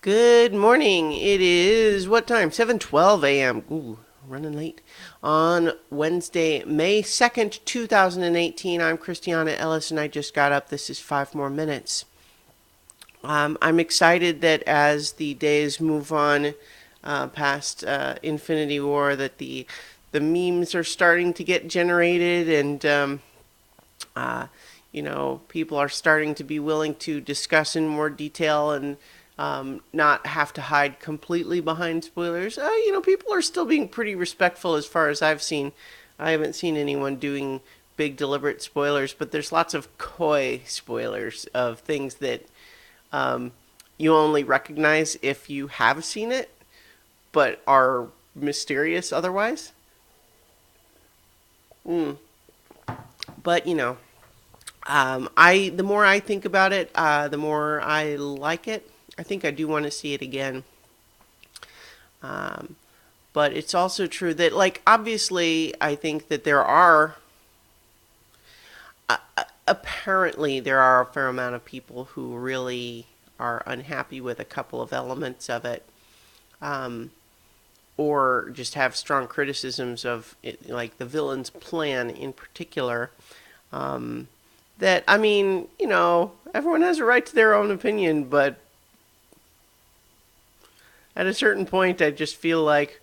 Good morning. It is what time? 7:12 a.m. Ooh, running late. On Wednesday, May 2nd, 2018. I'm Christiana Ellis and I just got up. This is 5 more minutes. I'm excited that as the days move on past Infinity War, that the memes are starting to get generated and uh, people are starting to be willing to discuss in more detail and not have to hide completely behind spoilers. People are still being pretty respectful as far as I've seen. I haven't seen anyone doing big deliberate spoilers, but there's lots of coy spoilers of things that um, you only recognize if you have seen it, but are mysterious otherwise. Mm. But the more I think about it, the more I like it. I think I do want to see it again. Um, but it's also true that, like, obviously, I think that apparently, there are a fair amount of people who really are unhappy with a couple of elements of it, um, or just have strong criticisms of it, like the villain's plan in particular. Um, that, I mean, everyone has a right to their own opinion, but at a certain point, I just feel like,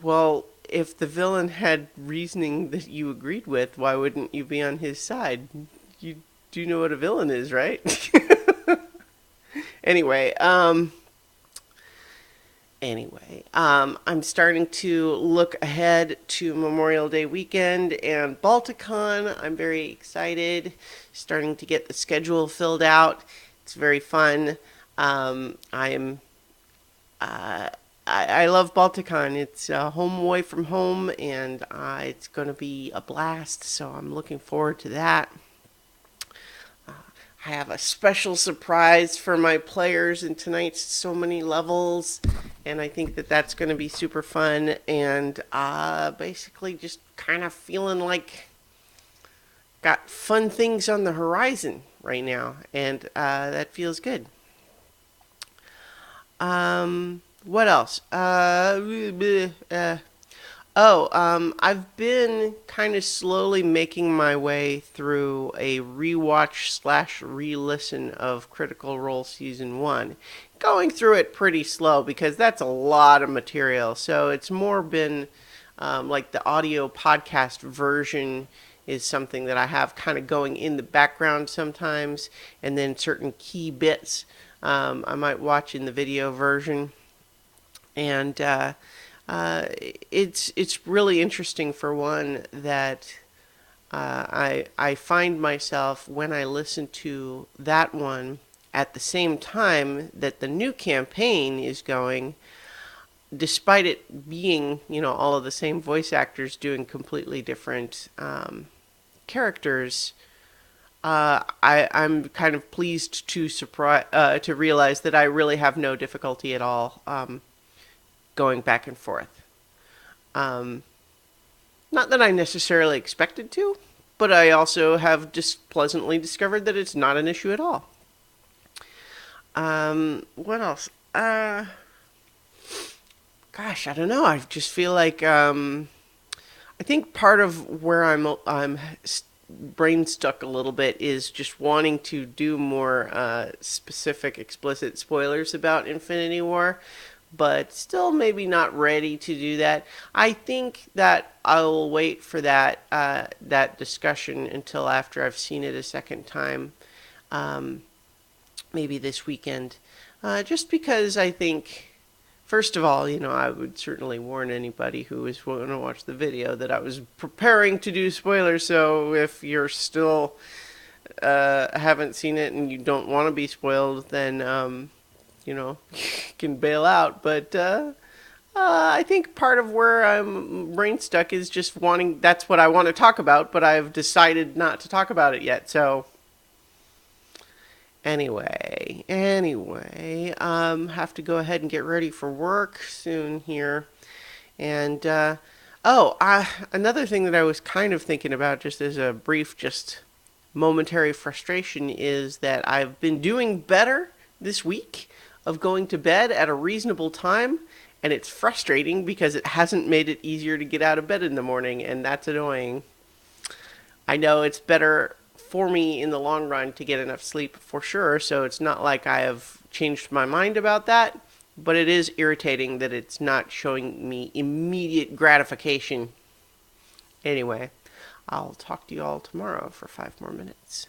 well, if the villain had reasoning that you agreed with, why wouldn't you be on his side? You do know what a villain is, right? anyway, um, I'm starting to look ahead to Memorial Day weekend and Balticon. I'm very excited. Starting to get the schedule filled out. It's very fun. I am I love Balticon. It's home away from home, and it's going to be a blast. So I'm looking forward to that. I have a special surprise for my players in tonight's so many levels, and I think that that's going to be super fun. And basically, just kind of feeling like got fun things on the horizon right now, and that feels good. What else? I've been kind of slowly making my way through a rewatch slash re-listen of Critical Role Season 1. Going through it pretty slow because that's a lot of material. So it's more been like the audio podcast version is something that I have kind of going in the background sometimes, and then certain key bits I might watch in the video version, and it's really interesting for one that I find myself when I listen to that one at the same time that the new campaign is going, despite it being all of the same voice actors doing completely different characters. I'm kind of pleased to realize that I really have no difficulty at all going back and forth. Um, Not that I necessarily expected to, but I also have just pleasantly discovered that it's not an issue at all. What else? Gosh, I don't know. I just feel like I think part of where I'm brain stuck a little bit is just wanting to do more specific, explicit spoilers about Infinity War, but still maybe not ready to do that. I think that I'll wait for that discussion until after I've seen it a second time, um, maybe this weekend, just because I think. First of all, I would certainly warn anybody who is going to watch the video that I was preparing to do spoilers. So if you're still haven't seen it and you don't want to be spoiled, then you can bail out. But I think part of where I'm brain stuck is just wanting. That's what I want to talk about, but I've decided not to talk about it yet. So anyway, have to go ahead and get ready for work soon here. And another thing that I was kind of thinking about, just as a brief, just momentary frustration, is that I've been doing better this week of going to bed at a reasonable time, and it's frustrating because it hasn't made it easier to get out of bed in the morning, and that's annoying. I know it's better for me in the long run to get enough sleep for sure, so it's not like I have changed my mind about that, but it is irritating that it's not showing me immediate gratification. Anyway, I'll talk to you all tomorrow for 5 more minutes.